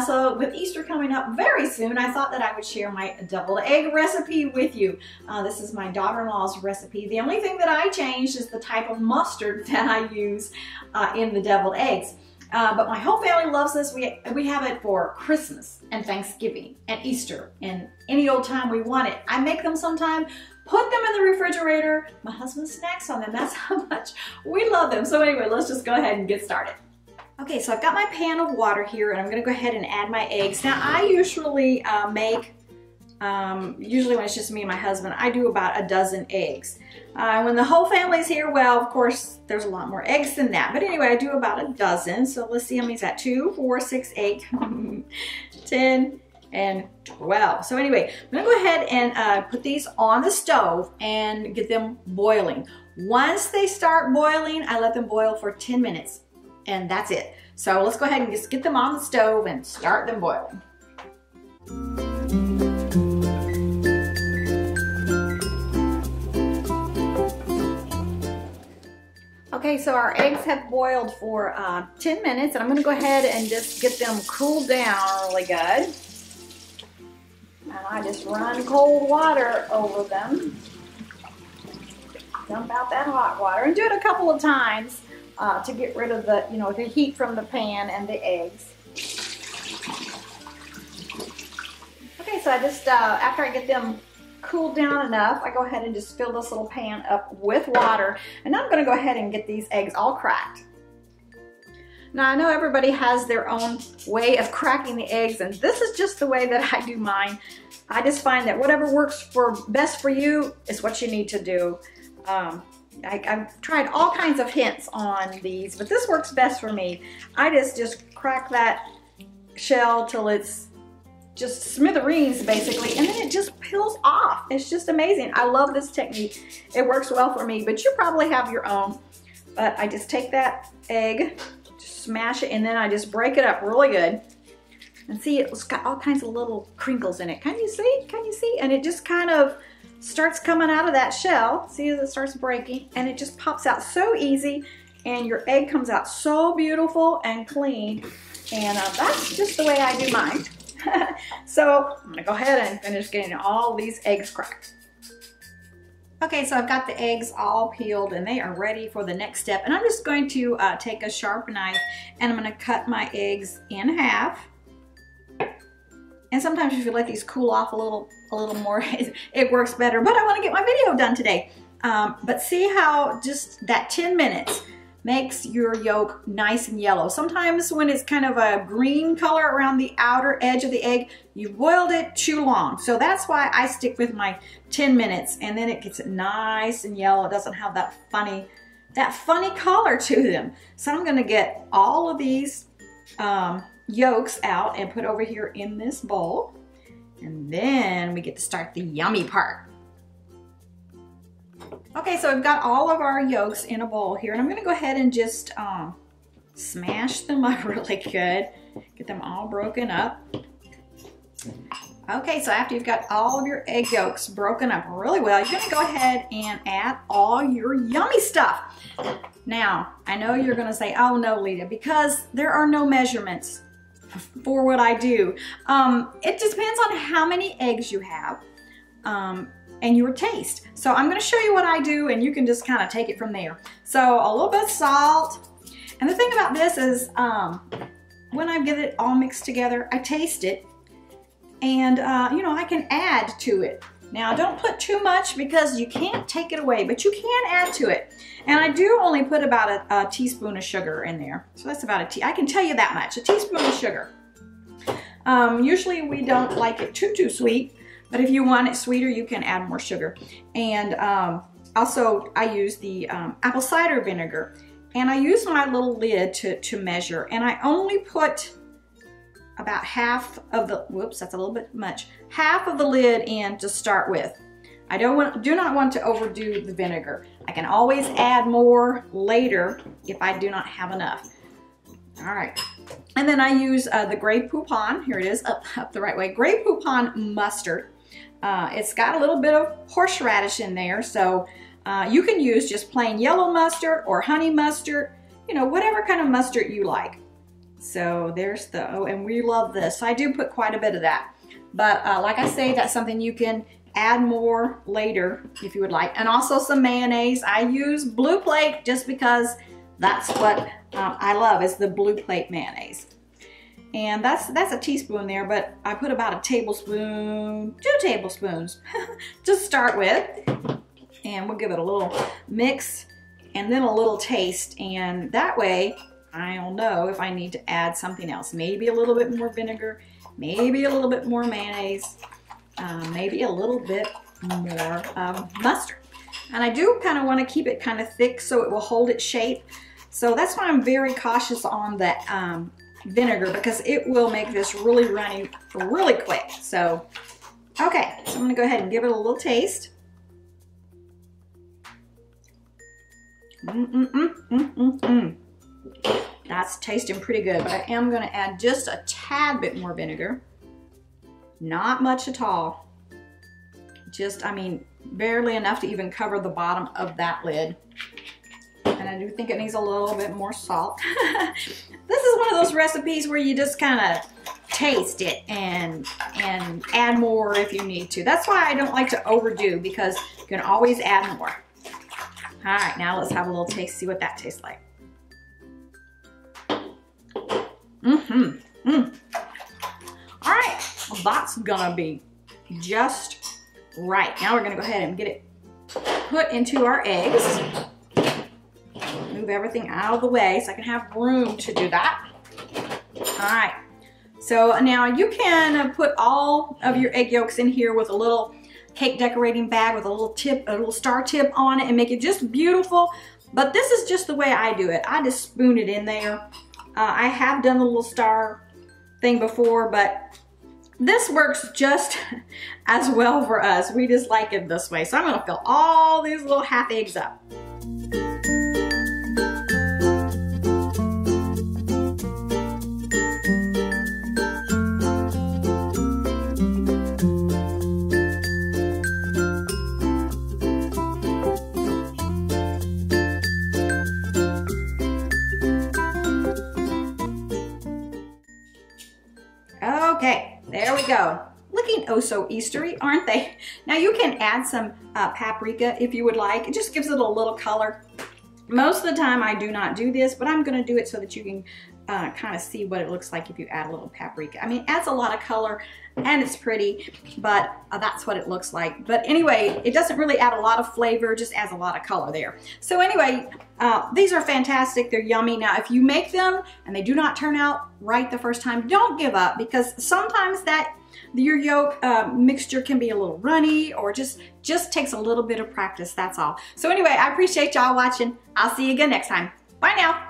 So with Easter coming up very soon, I thought that I would share my deviled egg recipe with you. This is my daughter-in-law's recipe. The only thing that I changed is the type of mustard that I use in the deviled eggs. But my whole family loves this. We have it for Christmas and Thanksgiving and Easter and any old time we want it. I make them sometime, put them in the refrigerator. My husband snacks on them. That's how much we love them. So anyway, let's just go ahead and get started. Okay, so I've got my pan of water here and I'm gonna go ahead and add my eggs. Now I usually usually when it's just me and my husband, I do about a dozen eggs. When the whole family's here, well, of course, there's a lot more eggs than that. But anyway, I do about a dozen. So let's see how many is that? 2, 4, 6, 8, 10, and 12. So anyway, I'm gonna go ahead and put these on the stove and get them boiling. Once they start boiling, I let them boil for 10 minutes. And that's it. So let's go ahead and just get them on the stove and start them boiling. Okay, so our eggs have boiled for 10 minutes, and I'm gonna go ahead and just get them cooled down really good. And I just run cold water over them. Dump out that hot water and do it a couple of times. To get rid of the, the heat from the pan and the eggs. Okay, so I just, after I get them cooled down enough, I go ahead and just fill this little pan up with water. And now I'm gonna go ahead and get these eggs all cracked. Now I know everybody has their own way of cracking the eggs, and this is just the way that I do mine. I just find that whatever works best for you is what you need to do. I've tried all kinds of hints on these, but this works best for me. I just crack that shell till it's just smithereens basically, and then it just peels off. It's just amazing. I love this technique. It works well for me, but you probably have your own. But I just take that egg, just smash it, and then I just break it up really good. And see, it's got all kinds of little crinkles in it. Can you see? Can you see? And it just kind of starts coming out of that shell. See as it starts breaking, and it just pops out so easy, and your egg comes out so beautiful and clean. And that's just the way I do mine. So I'm gonna go ahead and finish getting all these eggs cracked. Okay, so I've got the eggs all peeled and they are ready for the next step. And I'm just going to take a sharp knife and I'm gonna cut my eggs in half. And sometimes if you let these cool off a little more, it works better. But I want to get my video done today. But see how just that 10 minutes makes your yolk nice and yellow. Sometimes when it's kind of a green color around the outer edge of the egg, you boiled it too long. So that's why I stick with my 10 minutes, and then it gets nice and yellow. It doesn't have that funny color to them. So I'm gonna get all of these yolks out and put over here in this bowl, and then we get to start the yummy part. Okay, so I've got all of our yolks in a bowl here, and I'm gonna go ahead and just smash them up really good, get them all broken up. Okay, so after you've got all of your egg yolks broken up really well, you're gonna go ahead and add all your yummy stuff. Now, I know you're gonna say, oh no, Leta, because there are no measurements for what I do. It just depends on how many eggs you have and your taste. So I'm going to show you what I do, and you can just kind of take it from there. So a little bit of salt. And the thing about this is when I get it all mixed together, I taste it, and I can add to it. Now don't put too much because you can't take it away, but you can add to it. And I do only put about a teaspoon of sugar in there. So that's about I can tell you that much, a teaspoon of sugar. Usually we don't like it too sweet, but if you want it sweeter, you can add more sugar. And also I use the apple cider vinegar, and I use my little lid to measure, and I only put about half of the, whoops, that's a little bit much, half of the lid in to start with. I do not want to overdo the vinegar. I can always add more later if I do not have enough. All right, and then I use the Grey Poupon, here it is, up the right way, Grey Poupon mustard. It's got a little bit of horseradish in there, so you can use just plain yellow mustard or honey mustard, whatever kind of mustard you like. So there's the, oh, and we love this. So I do put quite a bit of that. But like I say, that's something you can add more later if you would like. And also some mayonnaise. I use Blue Plate just because that's what I love, is the Blue Plate mayonnaise. And that's a teaspoon there, but I put about a tablespoon, 2 tablespoons to start with. And we'll give it a little mix and then a little taste. And that way I'll know if I need to add something else. Maybe a little bit more vinegar, maybe a little bit more mayonnaise, maybe a little bit more mustard. And I do kind of want to keep it kind of thick so it will hold its shape. So that's why I'm very cautious on the vinegar, because it will make this really runny really quick. So, okay, so I'm going to go ahead and give it a little taste. That's tasting pretty good, but I am going to add just a tad bit more vinegar. Not much at all. Just, I mean, barely enough to even cover the bottom of that lid. And I do think it needs a little bit more salt. This is one of those recipes where you just kind of taste it and add more if you need to. That's why I don't like to overdo, because you can always add more. All right, now let's have a little taste, see what that tastes like. All right, well, that's gonna be just right. Now we're gonna go ahead and get it put into our eggs. Move everything out of the way so I can have room to do that. All right, so now you can put all of your egg yolks in here with a little cake decorating bag with a little tip, a little star tip on it, and make it just beautiful. But this is just the way I do it. I just spoon it in there. I have done the little star thing before, but this works just as well for us. We just like it this way. So I'm gonna fill all these little half eggs up. Okay, there we go. Looking oh so Eastery, aren't they? Now you can add some paprika if you would like. It just gives it a little color. Most of the time I do not do this, but I'm gonna do it so that you can kind of see what it looks like if you add a little paprika. I mean, it adds a lot of color and it's pretty, but that's what it looks like. But anyway, it doesn't really add a lot of flavor, just adds a lot of color there. So anyway, these are fantastic, they're yummy. Now, if you make them and they do not turn out right the first time, don't give up, because sometimes your yolk mixture can be a little runny, or just takes a little bit of practice, that's all. So anyway, I appreciate y'all watching. I'll see you again next time. Bye now.